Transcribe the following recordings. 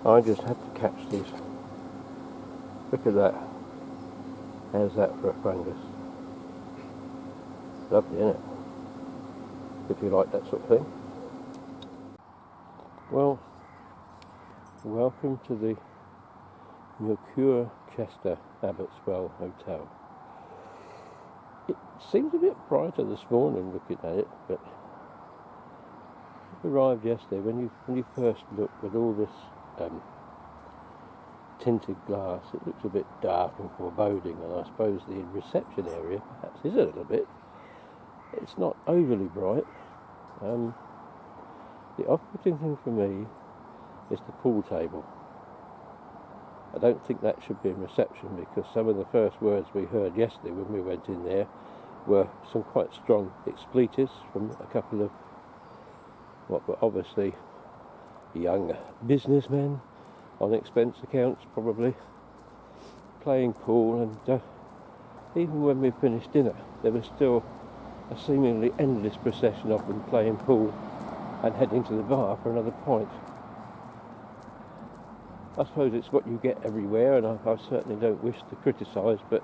I just had to catch these. Look at that. How's that for a fungus? Lovely, isn't it? If you like that sort of thing. Well, welcome to the Mercure Chester Abbotswell Hotel. It seems a bit brighter this morning looking at it, but it arrived yesterday when you first looked with all this tinted glass. It looks a bit dark and foreboding, and I suppose the reception area perhaps is a little bit. It's not overly bright. The off-putting thing for me is the pool table. I don't think that should be in reception, because some of the first words we heard yesterday when we went in there were some quite strong expletives from a couple of what were obviously young businessmen on expense accounts, probably playing pool, and even when we finished dinner there was still a seemingly endless procession of them playing pool and heading to the bar for another pint. I suppose it's what you get everywhere, and I certainly don't wish to criticise, but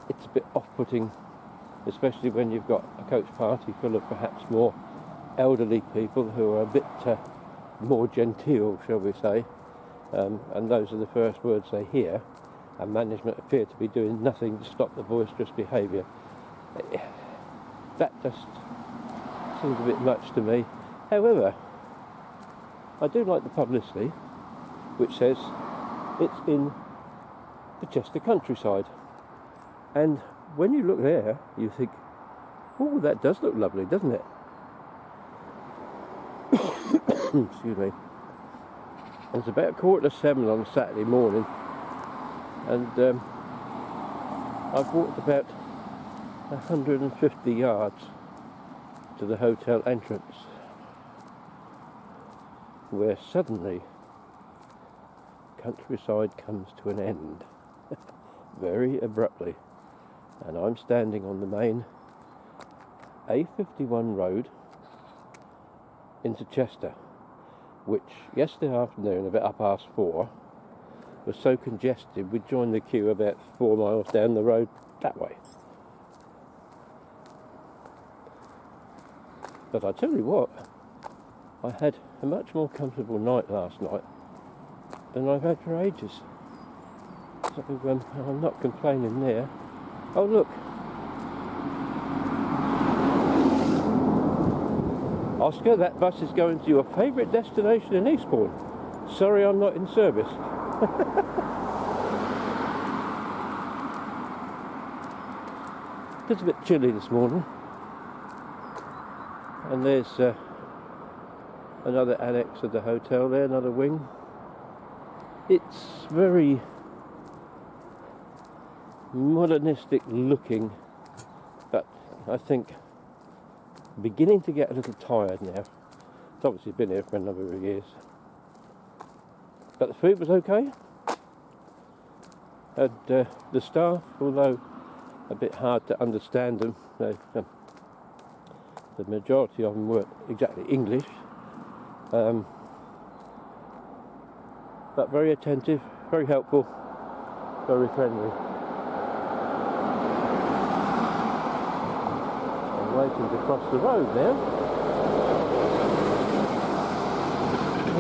it's a bit off-putting, especially when you've got a coach party full of perhaps more elderly people who are a bit more genteel, shall we say, and those are the first words they hear, and management appear to be doing nothing to stop the boisterous behaviour. That just seems a bit much to me. However, I do like the publicity, which says it's in the Chester countryside, and when you look there you think, oh, that does look lovely, doesn't it? Excuse me. And it's about 7:15 on Saturday morning, and I've walked about 150 yards to the hotel entrance, where suddenly countryside comes to an end very abruptly, and I'm standing on the main A51 road into Chester, which yesterday afternoon about 4:30 was so congested we joined the queue about 4 miles down the road that way. But I tell you what, I had a much more comfortable night last night than I've had for ages. So I'm not complaining there. Oh look, Oscar, that bus is going to your favourite destination in Eastbourne. Sorry I'm not in service. It's a bit chilly this morning. And there's another annex of the hotel there, another wing. It's very modernistic looking, but I think beginning to get a little tired now. It's obviously been here for a number of years. But the food was okay. And the staff, although a bit hard to understand them, the majority of them weren't exactly English, but very attentive, very helpful, very friendly. I'm waiting to cross the road now.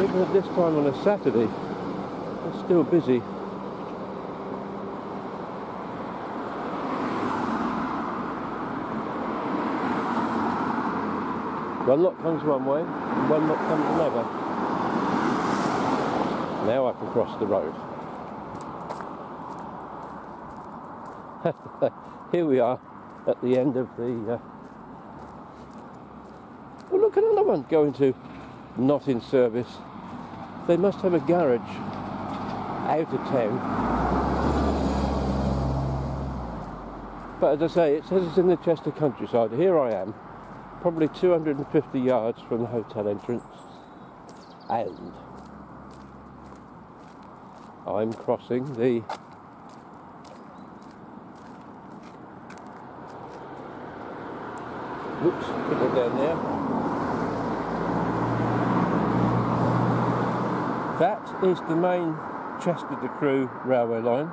Even at this time on a Saturday, it's still busy. One lot comes one way, and one lot comes another. Now I can cross the road. Here we are at the end of the... Oh, look at another one going to not in service. They must have a garage out of town. But as I say, it says it's in the Chester countryside. Here I am, probably 250 yards from the hotel entrance, and I'm crossing the whoops, put it down there. That Is the main Chester to Crewe railway line.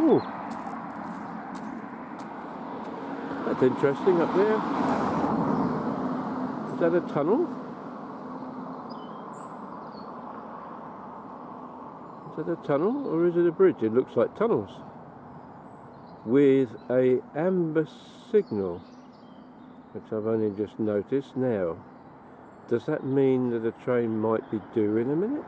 Ooh. That's interesting up there. Is that a tunnel? Is that a tunnel or is it a bridge? It looks like tunnels with a amber signal, which I've only just noticed now. Does that mean that a train might be due in a minute?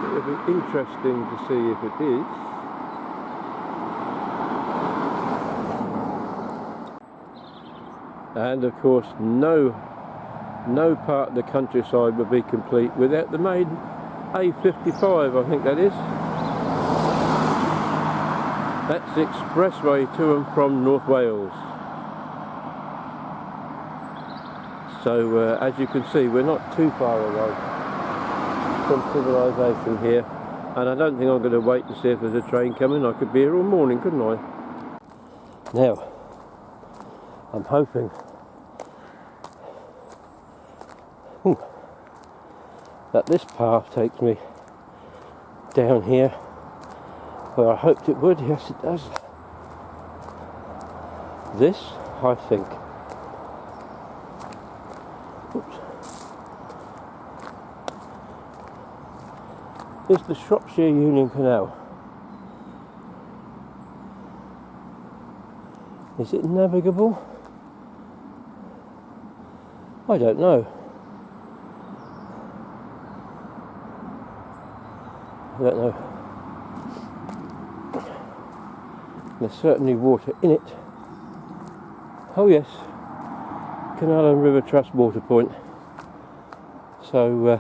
It would be interesting to see if it is. And of course no part of the countryside would be complete without the main A55, I think that is. That's the expressway to and from North Wales. So as you can see, we're not too far away from civilization here, and I don't think I'm going to wait to see if there's a train coming. I could be here all morning, couldn't I? Now, I'm hoping that this path takes me down here where I hoped it would. Yes, it does. This, I think, is the Shropshire Union Canal. Is it navigable? I don't know. I don't know. There's certainly water in it. Oh yes, Canal and River Trust water point. So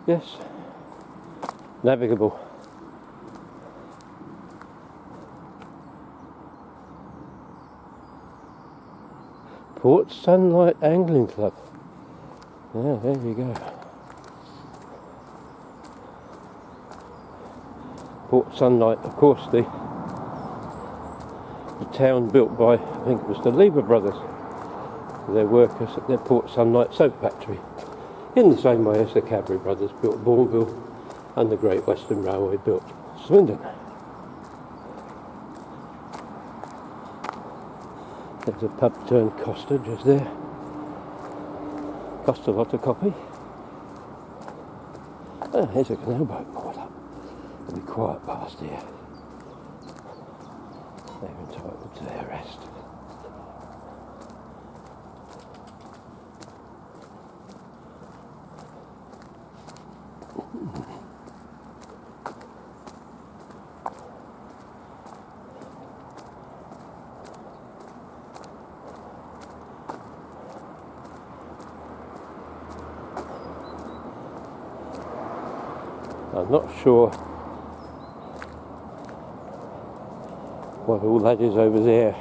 yes, navigable. Port Sunlight Angling Club. Yeah, there you go. Port Sunlight, of course, the town built by, I think it was the Lever brothers, their workers at their Port Sunlight soap factory, in the same way as the Cadbury brothers built Bourneville and the Great Western Railway built Swindon. There's a pub turned Costa just there. Cost a lot of coffee. Oh, here's a canal boat moored up. It'll be quiet past here. They're entitled to their rest. I'm not sure what all that is over there,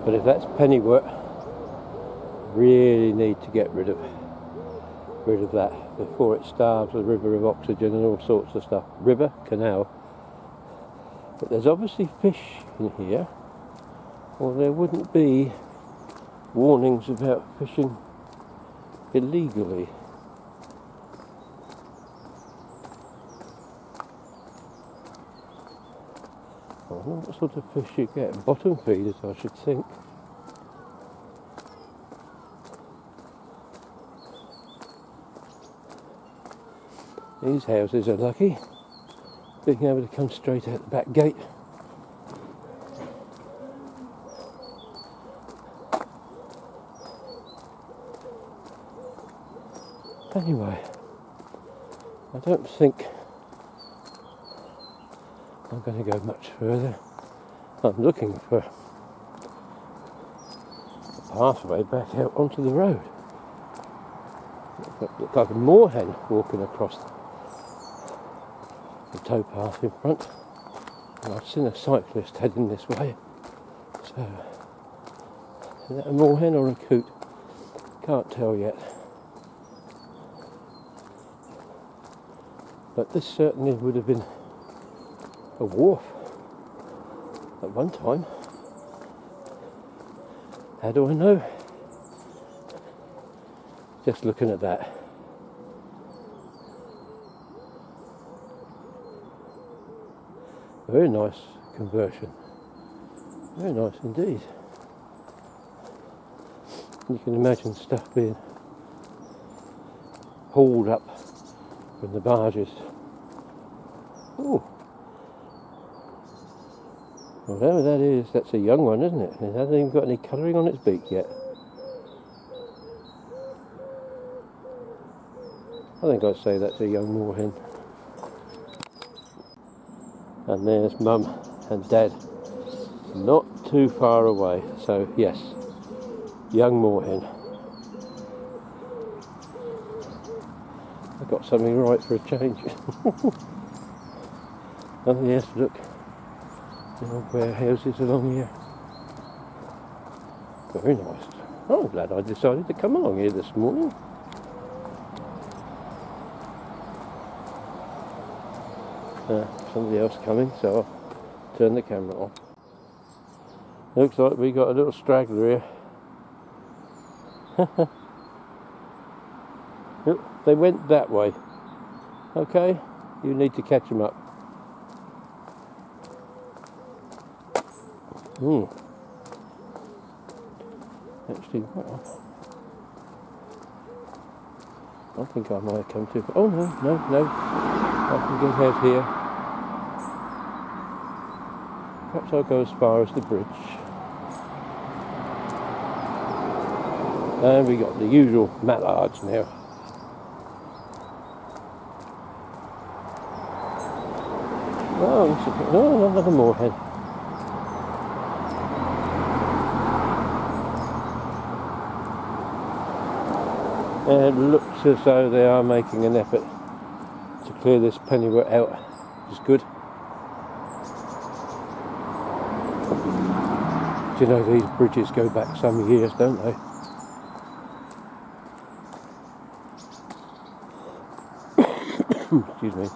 but if that's pennyworth, really need to get rid of that before it starves the river of oxygen and all sorts of stuff. River, canal, but there's obviously fish in here, or there wouldn't be warnings about fishing illegally. I don't know what sort of fish you get. Bottom feeders, I should think. These houses are lucky, being able to come straight out the back gate. Anyway, I don't think I'm going to go much further. I'm looking for a pathway back out onto the road. Looks like a moorhen walking across the towpath in front. And I've seen a cyclist heading this way. So Is that a moorhen or a coot? Can't tell yet. But this certainly would have been a wharf at one time. How do I know? Just looking at that. Very nice conversion. Very nice indeed. You can imagine stuff being hauled up from the barges. Ooh. Whatever that is, that's a young one, isn't it? It hasn't even got any colouring on its beak yet. I think I'd say that's a young moorhen. And there's Mum and Dad, not too far away. So yes, young moorhen. I got something right for a change. Oh yes, look, the old warehouses along here. Very nice. Oh, I'm glad I decided to come along here this morning. Somebody else coming, so I'll turn the camera off. Looks like we got a little straggler here. Look, they went that way. Okay, you need to catch them up. Actually, well, I think I might have come to. Oh no! I can get out here. Perhaps I'll go as far as the bridge. And we got the usual mallards now. Oh, another moorhen. And it looks as though they are making an effort to clear this pennywort out, which is good. You know, these bridges go back some years, don't they? Excuse me.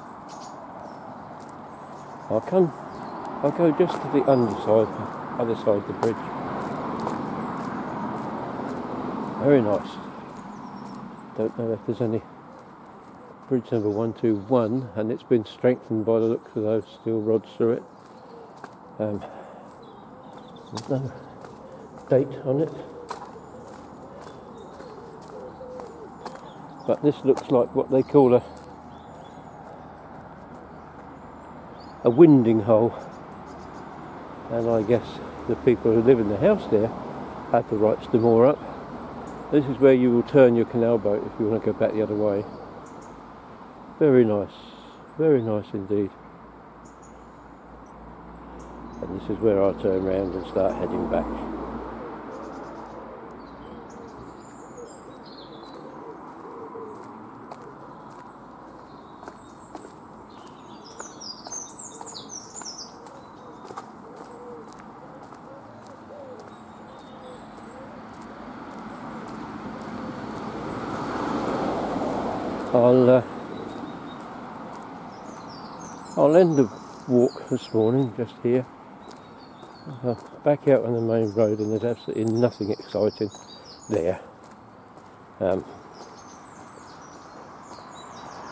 I'll go just to the other side of the bridge. Very nice. Don't know if there's any bridge number 121, and it's been strengthened by the looks of those steel rods through it. There's no date on it, but this looks like what they call a winding hole, and I guess the people who live in the house there had the rights to moor up. This is where you will turn your canal boat if you want to go back the other way. Very nice indeed. And this is where I'll turn around and start heading back. I'll end the walk this morning just here. Back out on the main road, and there's absolutely nothing exciting there.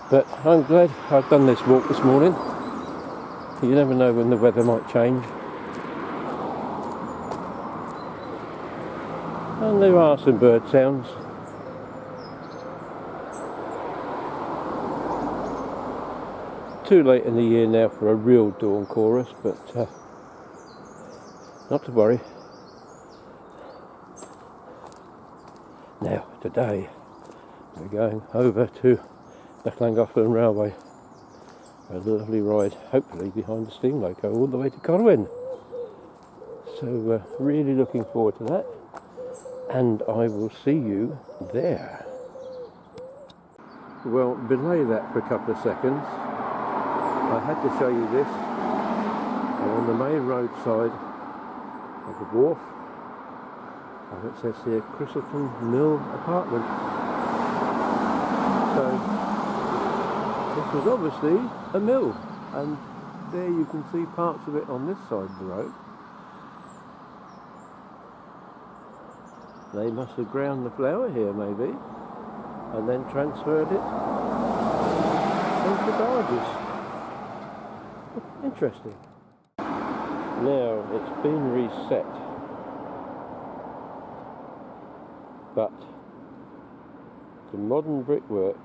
But I'm glad I've done this walk this morning. You never know when the weather might change. And there are some bird sounds. Too late in the year now for a real dawn chorus, but not to worry. Now, today, we're going over to the Llangollen Railway. A lovely ride, hopefully behind the steam loco, all the way to Corwin. So, really looking forward to that. And I will see you there. Well, belay that for a couple of seconds. I had to show you this. I'm on the main road side of the wharf, And it says here Christleton Mill Apartments. So this was obviously a mill, and there you can see parts of it on this side of the road. They must have ground the flour here maybe, and then transferred it onto barges. Interesting. Now it's been reset, but the modern brickwork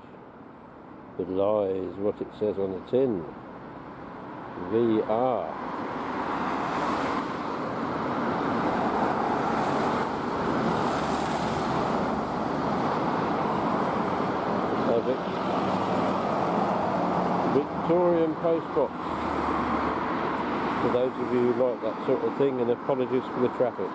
belies what it says on the tin. VR. Victorian postbox. For those of you who like that sort of thing, and apologies for the traffic.